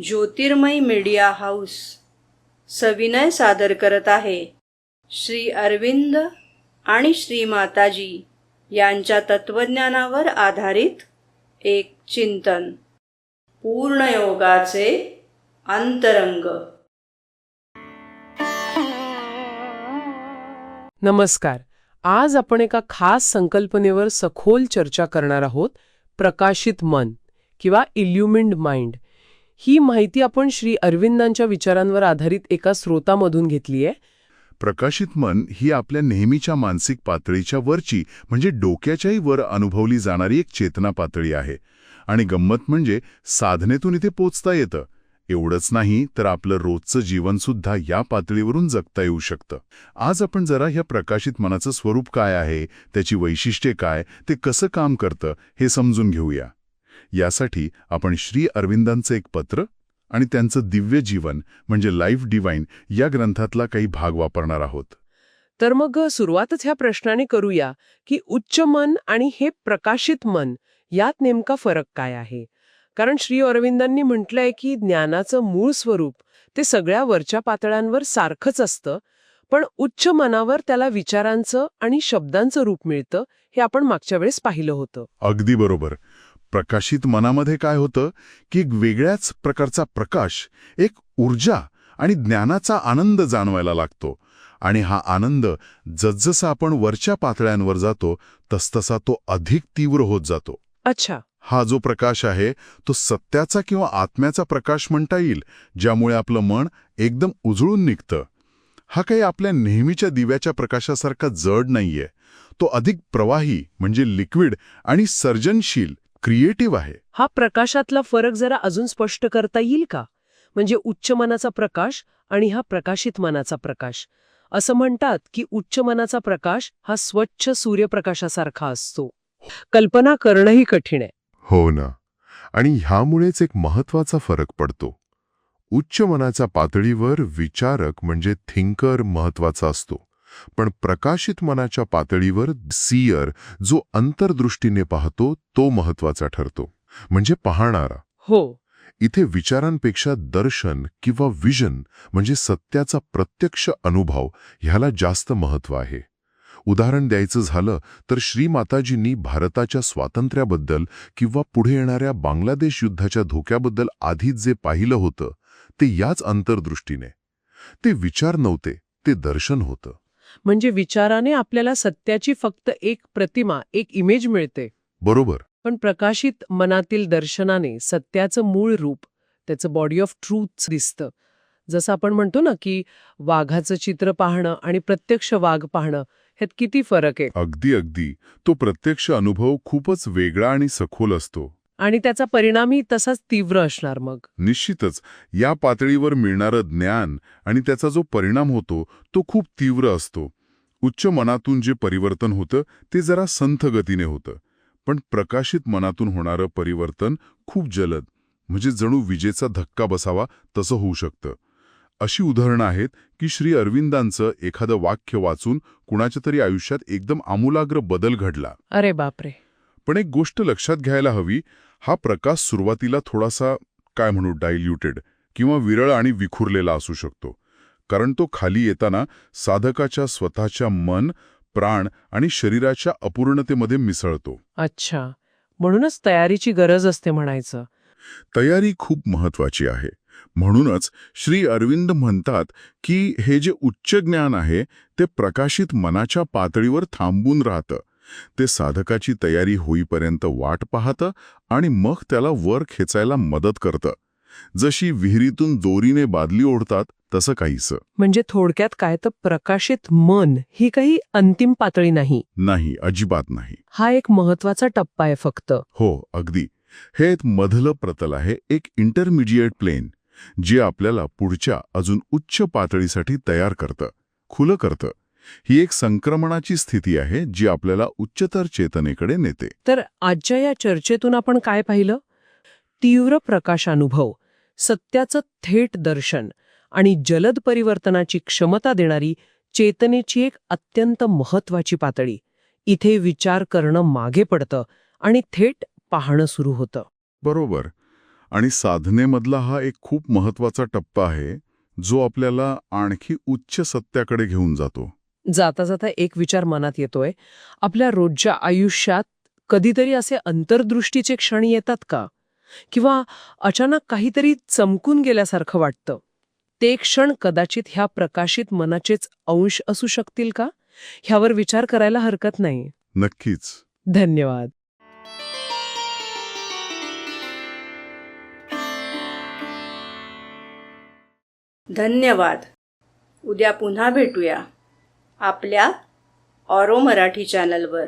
ज्योतिर्मय media house सविनय सादर करत आहे श्री अरविंद आणि श्री माताजी यांच्या तत्वज्ञानावर आधारित एक चिंतन. पूर्णयोगाचे अंतरंग. नमस्कार. आज आपण एका खास संकल्पनेवर सखोल चर्चा करणार आहोत. प्रकाशित मन किंवा इल्युमिन्ड माइंड. ही माहिती आपण श्री अरविंदांच्या विचारांवर आधारित एका स्रोतामधून घेतली आहे. प्रकाशित मन ही आपल्या नेहमीच्या मानसिक पातळीच्या वरची म्हणजे डोक्याच्याही वर अनुभवली जाणारी एक चेतना पातळी आहे. आणि गंमत म्हणजे साधनेतून इथे पोचता येतं. एवढंच नाही तर आपलं रोजचं जीवनसुद्धा या पातळीवरून जगता येऊ शकतं. आज आपण जरा ह्या प्रकाशित मनाचं स्वरूप काय आहे, त्याची वैशिष्ट्ये काय, ते कसं काम करतं हे समजून घेऊया. यासाठी आपण श्री अरविंदांचं एक पत्र आणि त्यांचं दिव्य जीवन म्हणजे लाईफ डिवाइन या ग्रंथातला काही भाग वापरणार आहोत. तर मग सुरुवातच ह्या प्रश्नाने करूया की उच्च मन आणि हे प्रकाशित मन यात नेमका फरक काय आहे. कारण श्री अरविंदांनी म्हटलंय की ज्ञानाचं मूळ स्वरूप ते सगळ्या वरच्या पातळ्यांवर सारखंच असतं, पण उच्च मनावर त्याला विचारांचं आणि शब्दांचं रूप मिळतं. हे आपण मागच्या वेळेस पाहिलं होतं. अगदी बरोबर. प्रकाशित मनामध्ये काय होतं की एक वेगळ्याच प्रकारचा प्रकाश, एक ऊर्जा आणि ज्ञानाचा आनंद जाणवायला लागतो. आणि हा आनंद जसजसा आपण वरच्या पातळ्यांवर जातो तसतसा तो अधिक तीव्र होत जातो. अच्छा. हा जो प्रकाश आहे तो सत्याचा किंवा आत्म्याचा प्रकाश म्हणता येईल, ज्यामुळे आपलं मन एकदम उजळून निघतं. हा काही आपल्या नेहमीच्या दिव्याच्या प्रकाशासारखा जड नाहीये. तो अधिक प्रवाही म्हणजे लिक्विड आणि सर्जनशील, क्रिएटिव्ह आहे. हा प्रकाशातला फरक जरा अजून स्पष्ट करता येईल का? म्हणजे उच्च मनाचा प्रकाश आणि हा प्रकाशित मनाचा प्रकाश. असं म्हणतात की उच्च मनाचा प्रकाश हा स्वच्छ सूर्यप्रकाशासारखा असतो. कल्पना करणंही कठीण आहे. हो ना. आणि ह्यामुळेच एक महत्वाचा फरक पडतो. उच्च मनाच्या पातळीवर विचारक म्हणजे थिंकर महत्वाचा असतो, पण प्रकाशित मनाच्या पातळीवर सीयर जो अंतर्दृष्टीने पाहतो तो महत्वाचा ठरतो, म्हणजे पाहणारा. हो. इथे विचारांपेक्षा दर्शन किंवा विजन म्हणजे सत्याचा प्रत्यक्ष अनुभव ह्याला जास्त महत्व आहे. उदाहरण द्यायचं झालं तर श्री माताजींनी भारताच्या स्वातंत्र्याबद्दल किंवा पुढे येणाऱ्या बांगलादेश युद्धाच्या धोक्याबद्दल आधीच जे पाहिलं होतं ते याच अंतर्दृष्टीने. ते विचार नव्हते, ते दर्शन होतं. म्हणजे विचाराने आपल्याला सत्याची फक्त एक प्रतिमा, एक इमेज मिळते. बरोबर. पण प्रकाशित मनातील दर्शनाने सत्याचं मूळ रूप, त्याचं बॉडी ऑफ ट्रूथ दिसतं. जसं आपण म्हणतो ना की वाघाचं चित्र पाहणं आणि प्रत्यक्ष वाघ पाहणं ह्यात किती फरक आहे. अगदी. तो प्रत्यक्ष अनुभव खूपच वेगळा आणि सखोल असतो. आणि त्याचा परिणामही तसाच तीव्र असणार. मग निश्चितच या पातळीवर मिळणारं ज्ञान आणि त्याचा जो परिणाम होतो तो खूप तीव्र असतो. उच्च मनातून जे परिवर्तन होतं ते जरा संथ गतीने होतं, पण प्रकाशित मनातून होणारं परिवर्तन खूप जलद, म्हणजे जणू विजेचा धक्का बसावा तसं होऊ शकतं. अशी उदाहरणं आहेत की श्री अरविंदांचं एखादं वाक्य वाचून कुणाच्या तरी आयुष्यात एकदम आमूलाग्र बदल घडला. अरे बापरे. पण एक गोष्ट लक्षात घ्यायला हवी, हा प्रकाश सुरुवातीला थोडासा काय म्हणू डायल्युटेड किंवा विरळ आणि विखुरलेला असू शकतो, कारण तो खाली येताना साधकाच्या स्वतःच्या मन, प्राण आणि शरीराच्या अपूर्णतेमध्ये मिसळतो. अच्छा. म्हणूनच तयारीची गरज असते म्हणायचं. तयारी खूप महत्वाची आहे. म्हणूनच श्री अरविंद म्हणतात की हे जे उच्च ज्ञान आहे ते प्रकाशित मनाच्या पातळीवर थांबून राहतं. ते साधकाची तयारी होईपर्यंत वाट पाहतं आणि मग त्याला वर खेचायला मदत करतं. जशी विहिरीतून दोरीने बादली ओढतात तसं काहीसं. म्हणजे थोडक्यात काय तर प्रकाशित मन ही काही अंतिम पातळी नाही. नाही, अजिबात नाही. हा एक महत्वाचा टप्पा आहे फक्त. हो, अगदी. हे एक मधलं प्रतल आहे, एक इंटरमिडिएट प्लेन, जे आपल्याला पुढच्या अजून उच्च पातळीसाठी तयार करतं, खुलं करतं. ही एक संक्रमणाची स्थिती आहे जी आपल्याला उच्चतर चेतनेकडे नेते. तर आजच्या या चर्चेतून आपण काय पाहिलं? तीव्र प्रकाशानुभव, सत्याचं थेट दर्शन आणि जलद परिवर्तनाची क्षमता देणारी चेतनेची एक अत्यंत महत्वाची पातळी. इथे विचार करणं मागे पडतं आणि थेट पाहणं सुरू होतं. बरोबर. आणि साधनेमधला हा एक खूप महत्वाचा टप्पा आहे जो आपल्याला आणखी उच्च सत्याकडे घेऊन जातो. जाता जाता एक विचार मनात येतोय, आपल्या रोजच्या आयुष्यात कधीतरी असे अंतर्दृष्टीचे क्षण येतात का? किंवा अचानक काहीतरी चमकून गेल्यासारखं वाटतं. ते क्षण कदाचित ह्या प्रकाशित मनाचेच अंश असू शकतील का? ह्यावर विचार करायला हरकत नाही. नक्कीच. धन्यवाद. धन्यवाद. उद्या पुन्हा भेटूया आपल्या ऑरो मराठी चॅनलवर.